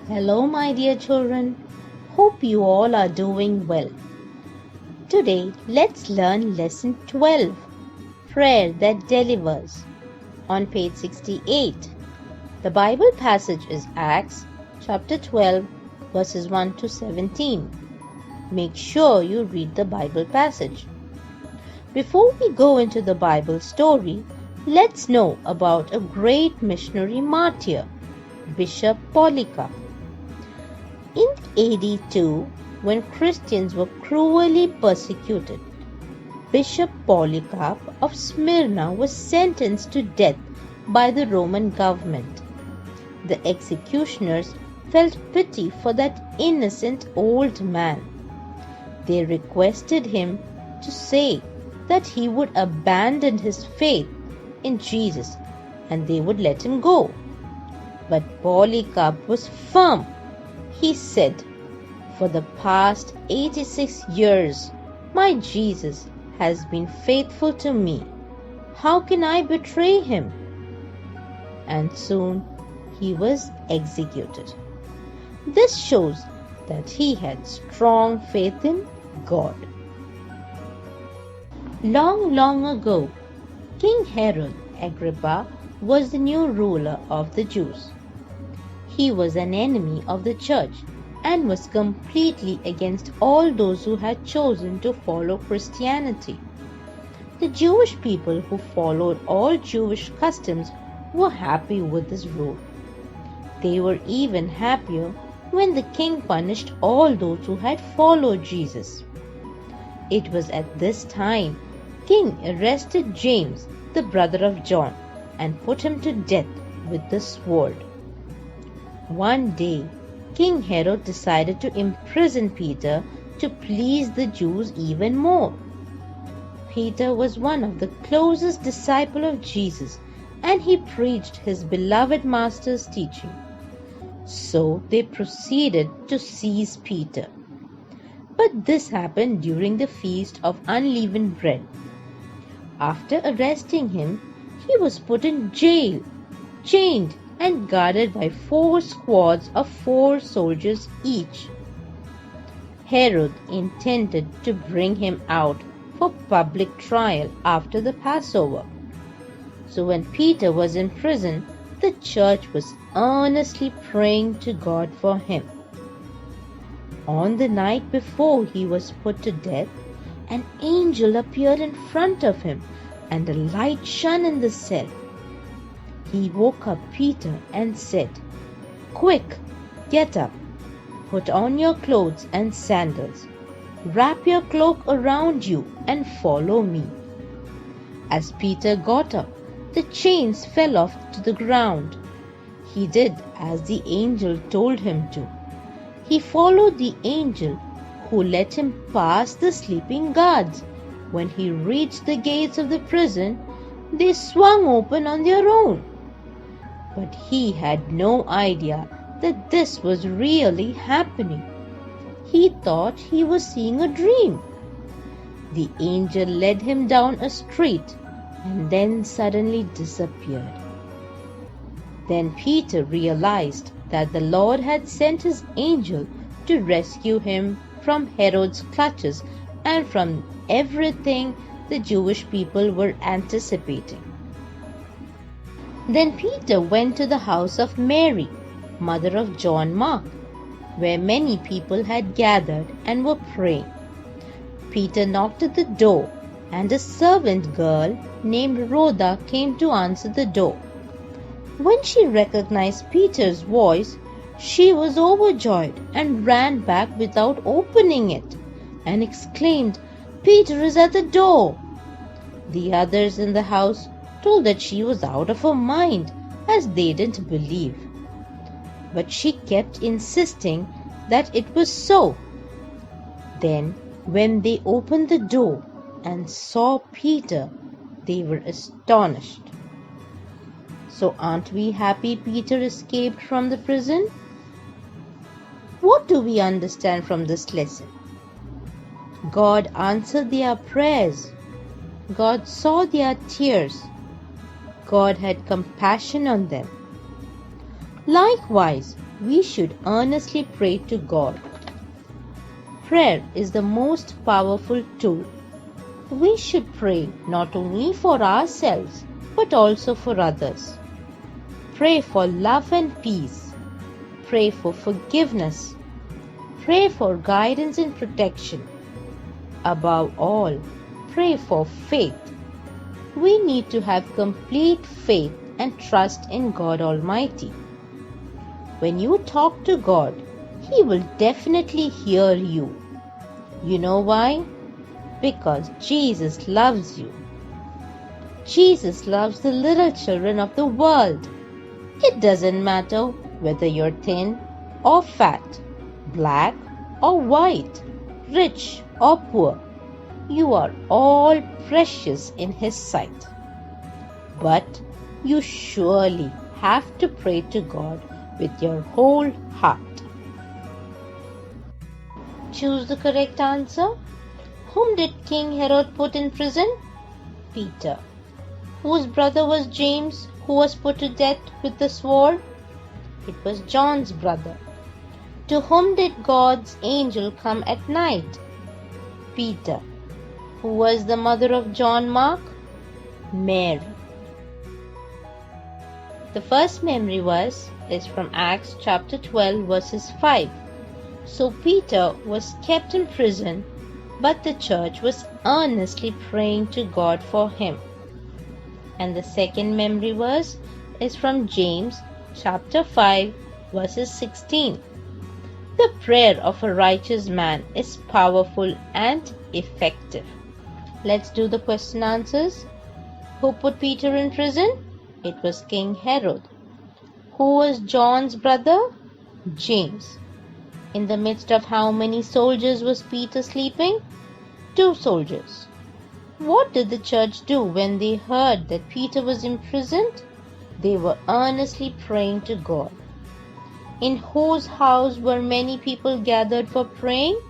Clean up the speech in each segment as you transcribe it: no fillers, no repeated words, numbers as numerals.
Hello, my dear children. Hope you all are doing well. Today, let's learn Lesson 12 Prayer that Delivers on page 68. The Bible passage is Acts chapter 12, verses 1 to 17. Make sure you read the Bible passage. Before we go into the Bible story, let's know about a great missionary martyr, Bishop Polycarp. In AD 2, when Christians were cruelly persecuted, Bishop Polycarp of Smyrna was sentenced to death by the Roman government. The executioners felt pity for that innocent old man. They requested him to say that he would abandon his faith in Jesus and they would let him go. But Polycarp was firm. He said, "For the past 86 years, my Jesus has been faithful to me. How can I betray him?" And soon he was executed. This shows that he had strong faith in God. Long ago, King Herod Agrippa was the new ruler of the Jews. He was an enemy of the church and was completely against all those who had chosen to follow Christianity. The Jewish people who followed all Jewish customs were happy with his rule. They were even happier when the king punished all those who had followed Jesus. It was at this time King arrested James, the brother of John, and put him to death with the sword. One day, King Herod decided to imprison Peter to please the Jews even more. Peter was one of the closest disciples of Jesus, and he preached his beloved master's teaching. So they proceeded to seize Peter. But this happened during the Feast of Unleavened Bread. After arresting him, he was put in jail, chained and guarded by 4 squads of 4 soldiers each. Herod intended to bring him out for public trial after the Passover. So when Peter was in prison, the church was earnestly praying to God for him. On the night before he was put to death, an angel appeared in front of him, and a light shone in the cell. He woke up Peter and said, "Quick, get up, put on your clothes and sandals, wrap your cloak around you and follow me." As Peter got up, the chains fell off to the ground. He did as the angel told him to. He followed the angel, who let him pass the sleeping guards. When he reached the gates of the prison, they swung open on their own. But he had no idea that this was really happening. He thought he was seeing a dream. The angel led him down a street and then suddenly disappeared. Then Peter realized that the Lord had sent his angel to rescue him from Herod's clutches and from everything the Jewish people were anticipating. Then Peter went to the house of Mary, mother of John Mark, where many people had gathered and were praying. Peter knocked at the door, and a servant girl named Rhoda came to answer the door. When she recognized Peter's voice, she was overjoyed and ran back without opening it and exclaimed, "Peter is at the door." The others in the house told that she was out of her mind, as they didn't believe. But she kept insisting that it was so. Then, when they opened the door and saw Peter, they were astonished. So aren't we happy Peter escaped from the prison? What do we understand from this lesson? God answered their prayers. God saw their tears. God had compassion on them. Likewise, we should earnestly pray to God. Prayer is the most powerful tool. We should pray not only for ourselves but also for others. Pray for love and peace. Pray for forgiveness. Pray for guidance and protection. Above all, pray for faith. We need to have complete faith and trust in God Almighty. When you talk to God, He will definitely hear you. You know why? Because Jesus loves you. Jesus loves the little children of the world. It doesn't matter whether you're thin or fat, black or white, rich or poor. You are all precious in His sight. But you surely have to pray to God with your whole heart. Choose the correct answer. Whom did King Herod put in prison? Peter. Whose brother was James, who was put to death with the sword? It was John's brother. To whom did God's angel come at night? Peter. Who was the mother of John Mark? Mary. The first memory verse is from Acts chapter 12 verses 5. So Peter was kept in prison, but the church was earnestly praying to God for him. And the second memory verse is from James chapter 5 verses 16. The prayer of a righteous man is powerful and effective. Let's do the question answers. Who put Peter in prison? It was King Herod. Who was John's brother? James. In the midst of how many soldiers was Peter sleeping? 2 soldiers. What did the church do when they heard that Peter was imprisoned? They were earnestly praying to God. In whose house were many people gathered for praying?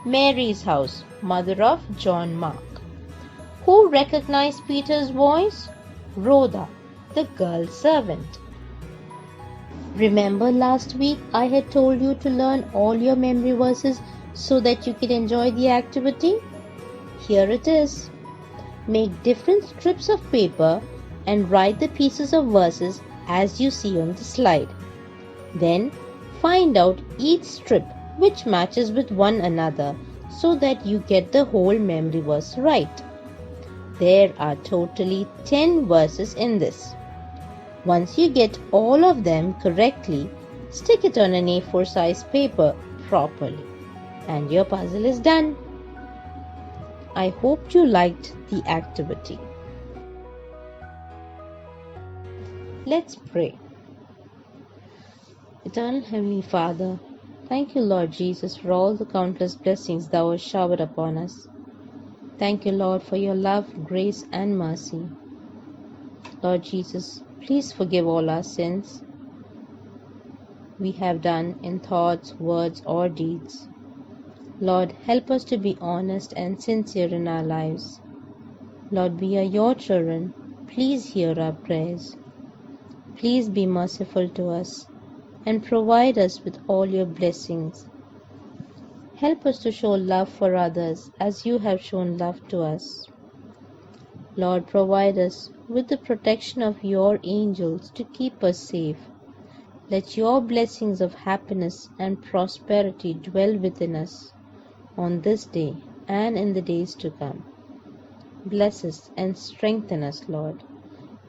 Mary's house, mother of John Mark. Who recognized Peter's voice? Rhoda, the girl servant. Remember last week I had told you to learn all your memory verses so that you could enjoy the activity? Here it is. Make different strips of paper and write the pieces of verses as you see on the slide. Then find out each strip which matches with one another so that you get the whole memory verse right. There are totally 10 verses in this. Once you get all of them correctly, stick it on an A4 size paper properly, and your puzzle is done. I hope you liked the activity. Let's pray. Eternal Heavenly Father, thank you, Lord Jesus, for all the countless blessings thou hast showered upon us. Thank you, Lord, for your love, grace, and mercy. Lord Jesus, please forgive all our sins we have done in thoughts, words, or deeds. Lord, help us to be honest and sincere in our lives. Lord, we are your children. Please hear our prayers. Please be merciful to us and provide us with all your blessings. Help us to show love for others as you have shown love to us. Lord, provide us with the protection of your angels to keep us safe. Let your blessings of happiness and prosperity dwell within us on this day and in the days to come. Bless us and strengthen us, Lord.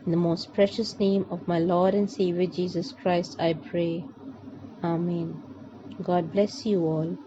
In the most precious name of my Lord and Savior Jesus Christ, I pray. Amen. God bless you all.